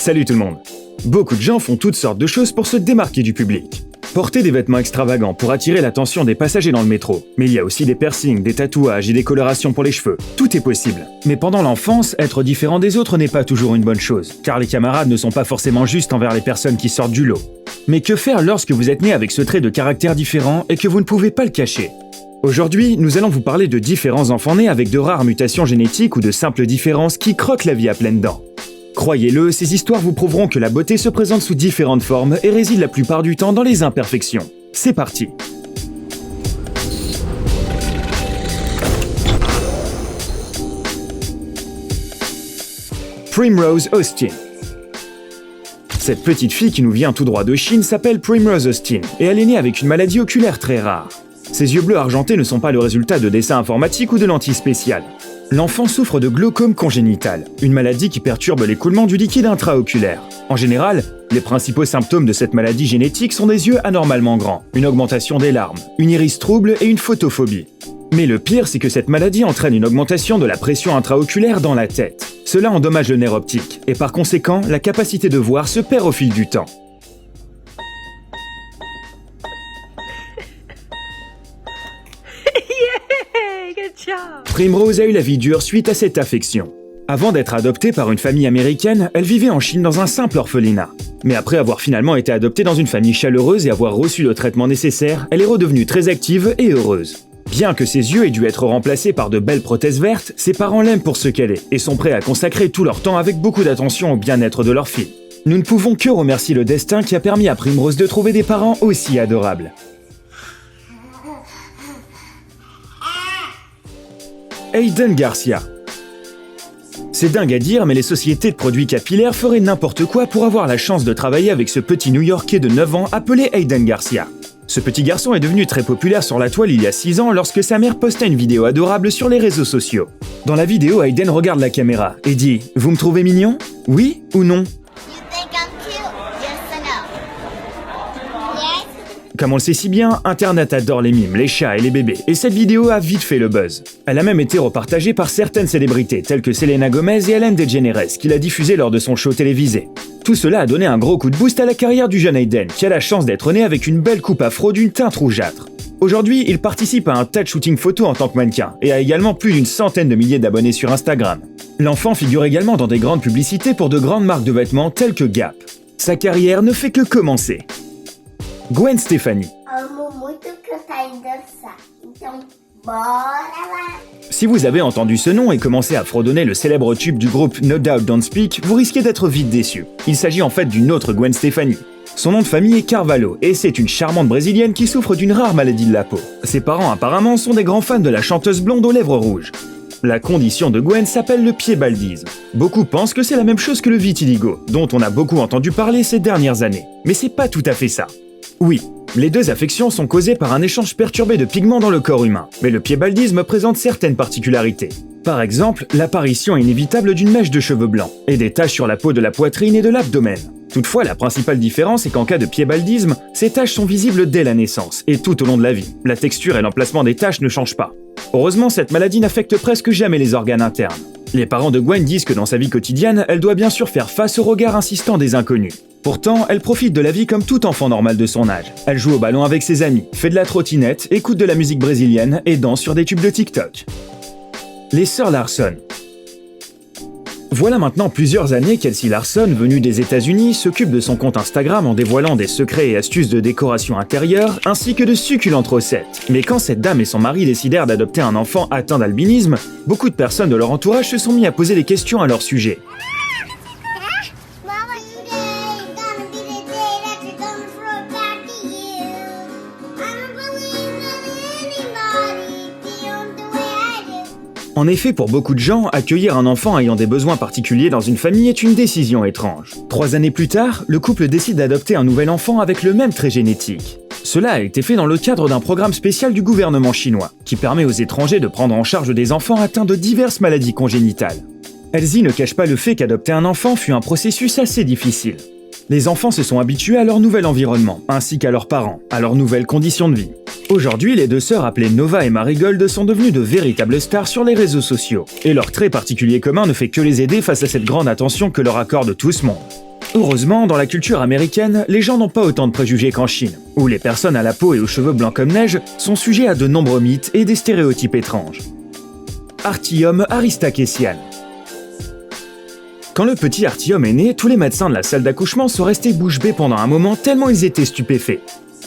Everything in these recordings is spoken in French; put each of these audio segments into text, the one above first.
Salut tout le monde. Beaucoup de gens font toutes sortes de choses pour se démarquer du public. Porter des vêtements extravagants pour attirer l'attention des passagers dans le métro. Mais il y a aussi des piercings, des tatouages et des colorations pour les cheveux. Tout est possible. Mais pendant l'enfance, être différent des autres n'est pas toujours une bonne chose, car les camarades ne sont pas forcément justes envers les personnes qui sortent du lot. Mais que faire lorsque vous êtes né avec ce trait de caractère différent et que vous ne pouvez pas le cacher ? Aujourd'hui, nous allons vous parler de différents enfants nés avec de rares mutations génétiques ou de simples différences qui croquent la vie à pleines dents. Croyez-le, ces histoires vous prouveront que la beauté se présente sous différentes formes et réside la plupart du temps dans les imperfections. C'est parti! Primrose Austin. Cette petite fille qui nous vient tout droit de Chine s'appelle Primrose Austin et elle est née avec une maladie oculaire très rare. Ses yeux bleus argentés ne sont pas le résultat de dessins informatiques ou de lentilles spéciales. L'enfant souffre de glaucome congénital, une maladie qui perturbe l'écoulement du liquide intraoculaire. En général, les principaux symptômes de cette maladie génétique sont des yeux anormalement grands, une augmentation des larmes, une iris trouble et une photophobie. Mais le pire, c'est que cette maladie entraîne une augmentation de la pression intraoculaire dans la tête. Cela endommage le nerf optique, et par conséquent, la capacité de voir se perd au fil du temps. Primrose a eu la vie dure suite à cette affection. Avant d'être adoptée par une famille américaine, elle vivait en Chine dans un simple orphelinat. Mais après avoir finalement été adoptée dans une famille chaleureuse et avoir reçu le traitement nécessaire, elle est redevenue très active et heureuse. Bien que ses yeux aient dû être remplacés par de belles prothèses vertes, ses parents l'aiment pour ce qu'elle est et sont prêts à consacrer tout leur temps avec beaucoup d'attention au bien-être de leur fille. Nous ne pouvons que remercier le destin qui a permis à Primrose de trouver des parents aussi adorables. Aiden Garcia. C'est dingue à dire, mais les sociétés de produits capillaires feraient n'importe quoi pour avoir la chance de travailler avec ce petit New-Yorkais de 9 ans appelé Aiden Garcia. Ce petit garçon est devenu très populaire sur la toile il y a 6 ans lorsque sa mère posta une vidéo adorable sur les réseaux sociaux. Dans la vidéo, Aiden regarde la caméra et dit « Vous me trouvez mignon ? Oui ou non ?» Comme on le sait si bien, Internet adore les mimes, les chats et les bébés, et cette vidéo a vite fait le buzz. Elle a même été repartagée par certaines célébrités, telles que Selena Gomez et Ellen DeGeneres, qui l'a diffusée lors de son show télévisé. Tout cela a donné un gros coup de boost à la carrière du jeune Aiden, qui a la chance d'être né avec une belle coupe afro d'une teinte rougeâtre. Aujourd'hui, il participe à un tas de shooting photo en tant que mannequin, et a également plus d'une centaine de milliers d'abonnés sur Instagram. L'enfant figure également dans des grandes publicités pour de grandes marques de vêtements telles que Gap. Sa carrière ne fait que commencer. Gwen Stefani. Si vous avez entendu ce nom et commencé à fredonner le célèbre tube du groupe No Doubt Don't Speak, vous risquez d'être vite déçu. Il s'agit en fait d'une autre Gwen Stefani. Son nom de famille est Carvalho et c'est une charmante brésilienne qui souffre d'une rare maladie de la peau. Ses parents apparemment sont des grands fans de la chanteuse blonde aux lèvres rouges. La condition de Gwen s'appelle le piébaldisme. Beaucoup pensent que c'est la même chose que le vitiligo, dont on a beaucoup entendu parler ces dernières années. Mais c'est pas tout à fait ça. Oui, les deux affections sont causées par un échange perturbé de pigments dans le corps humain, mais le piébaldisme présente certaines particularités. Par exemple, l'apparition inévitable d'une mèche de cheveux blancs, et des taches sur la peau de la poitrine et de l'abdomen. Toutefois, la principale différence est qu'en cas de piébaldisme, ces taches sont visibles dès la naissance, et tout au long de la vie. La texture et l'emplacement des taches ne changent pas. Heureusement, cette maladie n'affecte presque jamais les organes internes. Les parents de Gwen disent que dans sa vie quotidienne, elle doit bien sûr faire face au regard insistant des inconnus. Pourtant, elle profite de la vie comme tout enfant normal de son âge. Elle joue au ballon avec ses amis, fait de la trottinette, écoute de la musique brésilienne et danse sur des tubes de TikTok. Les sœurs Larson. Voilà maintenant plusieurs années qu'Elsie Larson, venue des États-Unis, s'occupe de son compte Instagram en dévoilant des secrets et astuces de décoration intérieure, ainsi que de succulentes recettes. Mais quand cette dame et son mari décidèrent d'adopter un enfant atteint d'albinisme, beaucoup de personnes de leur entourage se sont mis à poser des questions à leur sujet. En effet, pour beaucoup de gens, accueillir un enfant ayant des besoins particuliers dans une famille est une décision étrange. 3 années plus tard, le couple décide d'adopter un nouvel enfant avec le même trait génétique. Cela a été fait dans le cadre d'un programme spécial du gouvernement chinois, qui permet aux étrangers de prendre en charge des enfants atteints de diverses maladies congénitales. Elsie ne cache pas le fait qu'adopter un enfant fut un processus assez difficile. Les enfants se sont habitués à leur nouvel environnement, ainsi qu'à leurs parents, à leurs nouvelles conditions de vie. Aujourd'hui, les deux sœurs appelées Nova et Marigold sont devenues de véritables stars sur les réseaux sociaux. Et leur très particulier commun ne fait que les aider face à cette grande attention que leur accorde tout ce monde. Heureusement, dans la culture américaine, les gens n'ont pas autant de préjugés qu'en Chine, où les personnes à la peau et aux cheveux blancs comme neige sont sujets à de nombreux mythes et des stéréotypes étranges. Artyom Aristakessian. Quand le petit Artyom est né, tous les médecins de la salle d'accouchement sont restés bouche bée pendant un moment tellement ils étaient stupéfaits.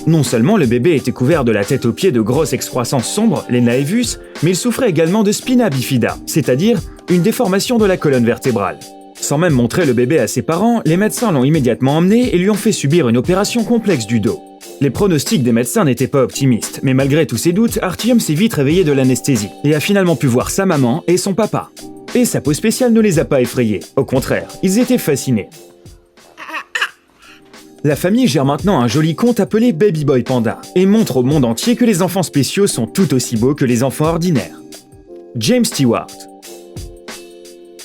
Non seulement le bébé était couvert de la tête aux pieds de grosses excroissances sombres, les naevus, mais il souffrait également de spina bifida, c'est-à-dire une déformation de la colonne vertébrale. Sans même montrer le bébé à ses parents, les médecins l'ont immédiatement emmené et lui ont fait subir une opération complexe du dos. Les pronostics des médecins n'étaient pas optimistes, mais malgré tous ses doutes, Artyom s'est vite réveillé de l'anesthésie et a finalement pu voir sa maman et son papa. Et sa peau spéciale ne les a pas effrayés, au contraire, ils étaient fascinés. La famille gère maintenant un joli conte appelé Baby Boy Panda et montre au monde entier que les enfants spéciaux sont tout aussi beaux que les enfants ordinaires. James Stewart.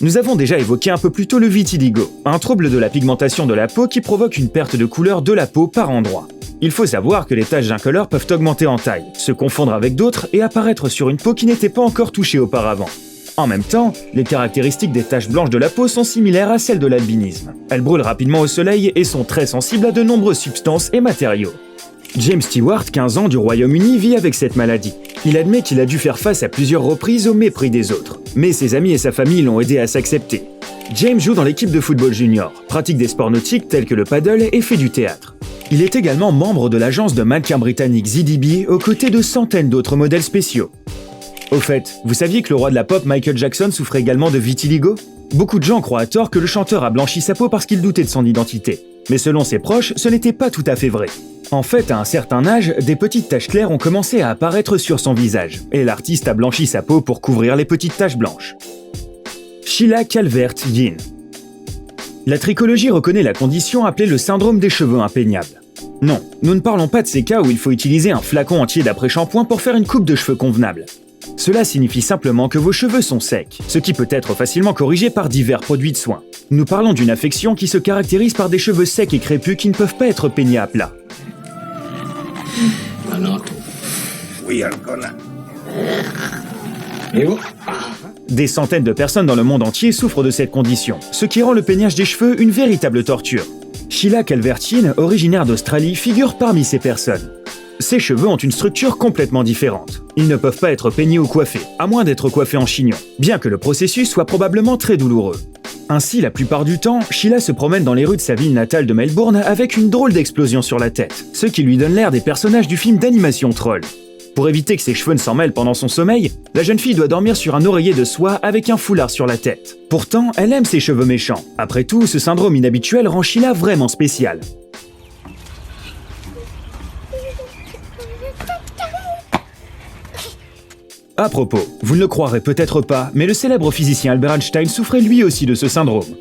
Nous avons déjà évoqué un peu plus tôt le vitiligo, un trouble de la pigmentation de la peau qui provoque une perte de couleur de la peau par endroits. Il faut savoir que les taches d'incolore peuvent augmenter en taille, se confondre avec d'autres et apparaître sur une peau qui n'était pas encore touchée auparavant. En même temps, les caractéristiques des taches blanches de la peau sont similaires à celles de l'albinisme. Elles brûlent rapidement au soleil et sont très sensibles à de nombreuses substances et matériaux. James Stewart, 15 ans du Royaume-Uni, vit avec cette maladie. Il admet qu'il a dû faire face à plusieurs reprises au mépris des autres, mais ses amis et sa famille l'ont aidé à s'accepter. James joue dans l'équipe de football junior, pratique des sports nautiques tels que le paddle et fait du théâtre. Il est également membre de l'agence de mannequins britannique ZDB aux côtés de centaines d'autres modèles spéciaux. Au fait, vous saviez que le roi de la pop Michael Jackson souffrait également de vitiligo? Beaucoup de gens croient à tort que le chanteur a blanchi sa peau parce qu'il doutait de son identité. Mais selon ses proches, ce n'était pas tout à fait vrai. En fait, à un certain âge, des petites taches claires ont commencé à apparaître sur son visage, et l'artiste a blanchi sa peau pour couvrir les petites taches blanches. Sheila Calvert-Yin. La trichologie reconnaît la condition appelée le syndrome des cheveux impeignables. Non, nous ne parlons pas de ces cas où il faut utiliser un flacon entier d'après-shampoing pour faire une coupe de cheveux convenable. Cela signifie simplement que vos cheveux sont secs, ce qui peut être facilement corrigé par divers produits de soins. Nous parlons d'une affection qui se caractérise par des cheveux secs et crépus qui ne peuvent pas être peignés à plat. Des centaines de personnes dans le monde entier souffrent de cette condition, ce qui rend le peignage des cheveux une véritable torture. Sheila Calvert-Yin, originaire d'Australie, figure parmi ces personnes. Ses cheveux ont une structure complètement différente. Ils ne peuvent pas être peignés ou coiffés, à moins d'être coiffés en chignon, bien que le processus soit probablement très douloureux. Ainsi, la plupart du temps, Sheila se promène dans les rues de sa ville natale de Melbourne avec une drôle d'explosion sur la tête, ce qui lui donne l'air des personnages du film d'animation Troll. Pour éviter que ses cheveux ne s'en mêlent pendant son sommeil, la jeune fille doit dormir sur un oreiller de soie avec un foulard sur la tête. Pourtant, elle aime ses cheveux méchants. Après tout, ce syndrome inhabituel rend Sheila vraiment spéciale. À propos, vous ne le croirez peut-être pas, mais le célèbre physicien Albert Einstein souffrait lui aussi de ce syndrome.